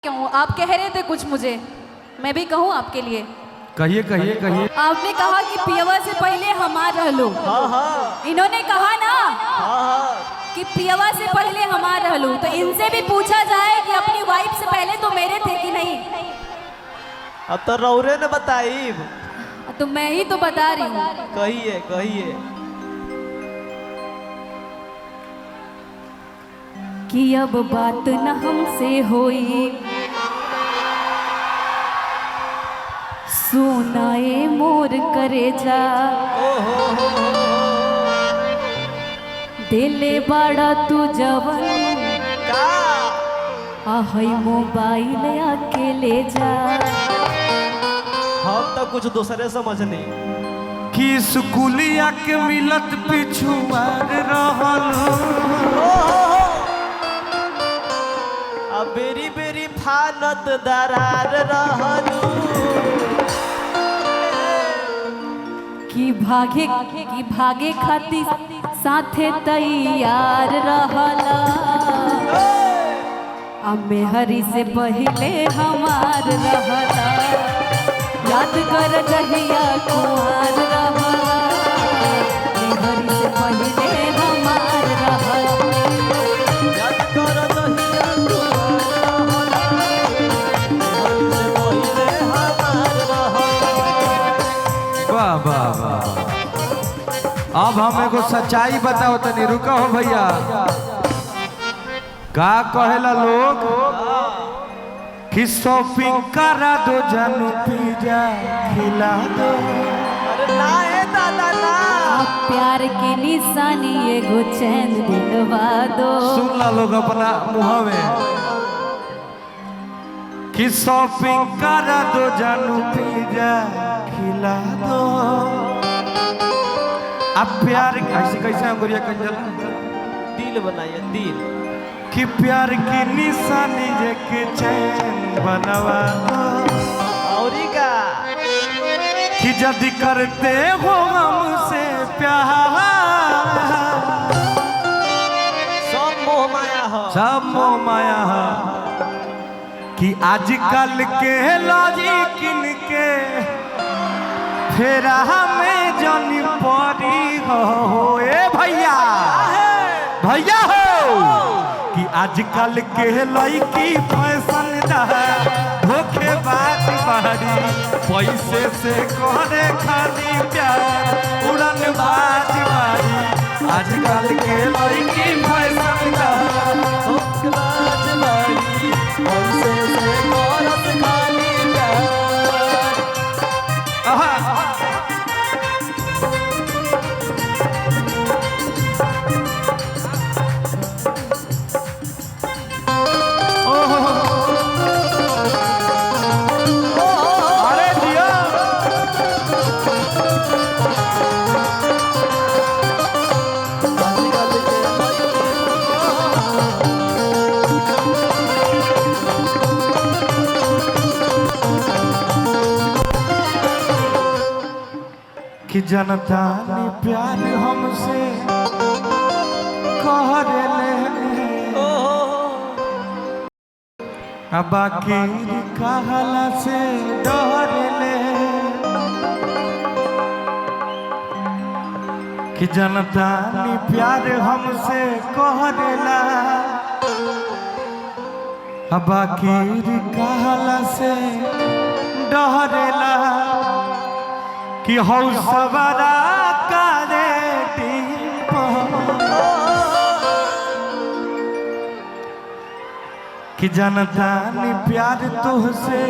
क्यों आप कह रहे थे कुछ मुझे, मैं भी कहूँ आपके लिए। कहिए कहिए कहिए। आपने कहा कि पियवा से पहले हमार रहलो। हाँ। इन्होंने कहा ना कि पियवा से पहले हमार रहलो, तो इनसे भी पूछा जाए कि अपनी वाइफ से पहले तो मेरे थे कि नहीं। अब तो रौरे ने बताई, तो मैं ही तो बता रही हूँ। कहिए कहिए। कि अब बात न हमसे होई, सुनाए मोर करे जा। दिले बड़ा तू जवन आहई मोबाइल आके ले जा। हम तो कुछ दूसरे समझनी कि स्कूलिया के मिलत पिछुआर रहल, अब बेरी बेरी फानत दरार रहलू। कि भागे खातिर साथे तैयार रहला। अब मेहरी से पहले हमार रहला। याद कर जहिया कुआर रहला, मेहरी से पहले हमार रहला। याद कर दहिया कुआर रहला, मेहरी से पहिले हमार रहला। वाह वाह वाह। अब हम एगो सच्चाई बताओ तनी, रुका हो भैया। का कहेला लोग कि शॉपिंग करा दो, जानू पिज्जा खिला दो। अरे ना है दादा ना, प्यार की निशानी एगो चैन दिलवा दो। सुन ला लोग अपना मुँह में कि शॉपिंग करा दो, जानू पिज्जा खिला दो। अब प्यार ऐसे कैसे अंगुरिया कंजल दिल बनाइए दिल, कि प्यार की निशानी के चैन बनवा दो। औरी का कि यदि करते हो हमसे प्यार, सब मोह माया हो, सब मोह माया है। कि आजकल के लॉजिक इनके फेरा हमें जानी पड़ी हो। ए भैया भैया हो कि आजकल के लड़की फैशन धोखेबाज बाड़ी, पैसे से करे खाली प्यार उड़न बाज बाड़ी। आजकल के लड़की फैशन धोखेबाज बाड़ी, पैसे से करत खाली प्यार। कि जनता ने प्यार हमसे कह ले, अब बाकी कहला से डर ले। कि जनता ने प्यार हमसे कह देला, अब बाकी कहला से डरेला। कि हौ सवारा करे कि जनता ने प्यार तुहसे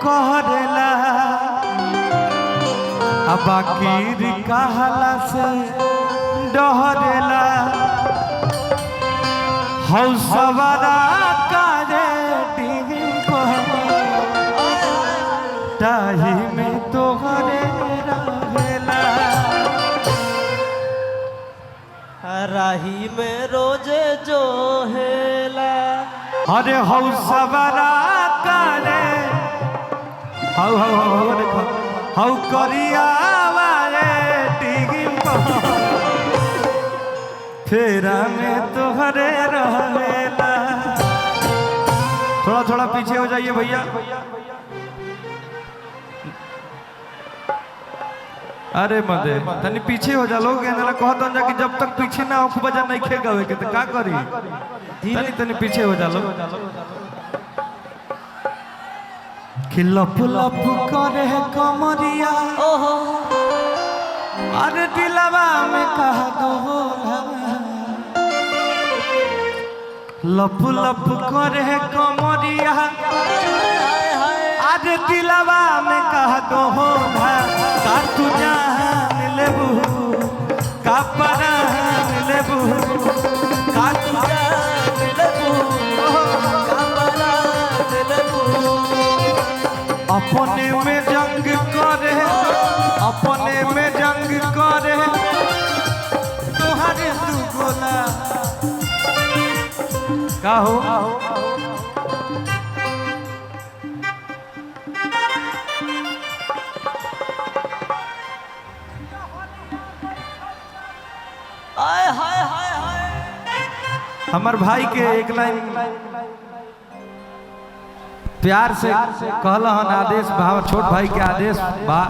कह देला, अब बाकी कहला से डरेला। हौ सवारा करे ताही में तोहरे रहेला। राही में रोजे जो हेला। अरे हौ सवारा करे, हौ हौ हौ देखो हौ करिया वाले टिगिम फेरा में तोहरे रहेला। थोड़ा थोड़ा पीछे हो जाइए भैया। अरे मदे तनी पीछे हो जा। लोग कहता जा कि जब तक पीछे ना हो बजा नहीं खे गवे के तो का करी। तनी तनी पीछे हो जा। लोग कि लप लप करे कमरिया अरे दिलवा में कह दो लप लप करे कमरिया अरे दिलवा में कह दो का तू जान लेबू का परान लेबू का तू जान लेबू का परान लेबू। अपने में जंग करे अपने में जंग करे तुम्हारे तू गोला का हो। हमार भाई के एक लाइन प्यार से कहला हन आदेश भाव छोट भाई के आदेश बा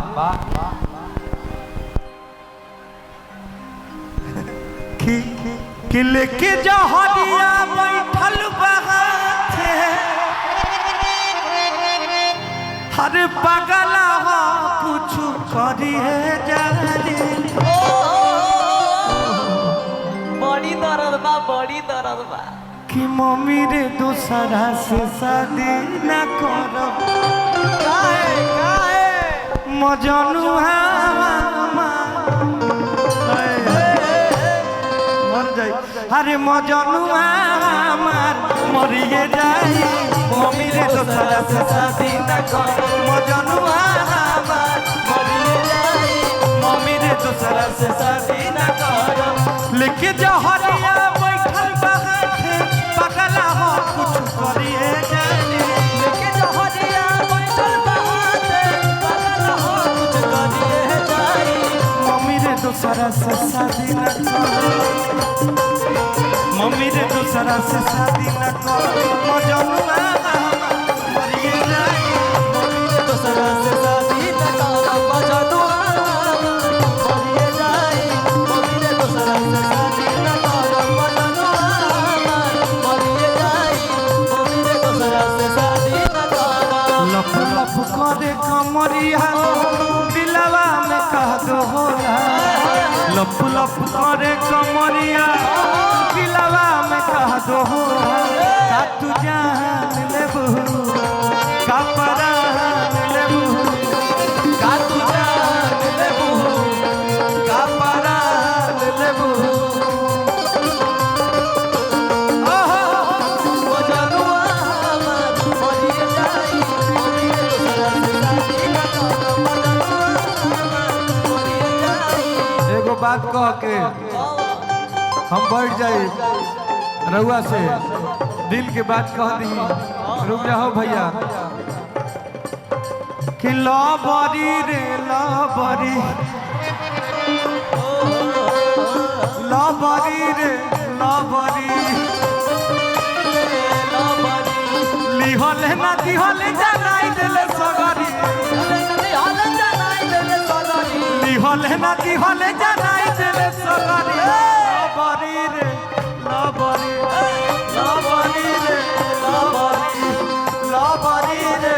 कि लेके जहरिया बैठल बहाते हर पगला हो कुछ करिए जाने। बड़ी दर्द बा बड़ी दर्द बा कि मम्मी रे दूसरा से शादी न करब मजनुआ मर जाई अरे मजनुआ मरिए जाई मम्मी रे दूसरा से शादी न करब मजनुआ मरिए जाई मम्मी रे दूसरा से शादी न करब। लेके जहरिया बैठल बहाते पगला हो कुछ करिए जाने। लेके जहरिया बैठल बहाते पगला हो कुछ करिए जाए मम्मी रे दूसरा से शादी न करो मम्मी रे दूसरा से शादी न करो मजनुआ मरिए जाए मम्मी रे दूसरा से शादी न करो मजनुआ मरिए जाए मम्मी रे दूसरा से शादी न करो मजनुआ मरिए जाए मम्मी रे दूसरा से शादी न करो। लप लप करे कमरिया दिलवा में कह दो होला लप लप करे कमरिया दिलवा में कह दो होला का तू जान लेबू का परान लेबू का तू जान लेबू का परान लेबू। एगो बात कह के हम बैठ जाए रउआ से दिल के बात कह दी। रुक जाओ भैया कि लबरी रे लबरी लबरी रे लबरी लिहल ना दिहल जनाई देले सगरी लिहल ना दिहल जनाई देले सगरी लबरी रे लबरी लबरी रे लबरी लबरी रे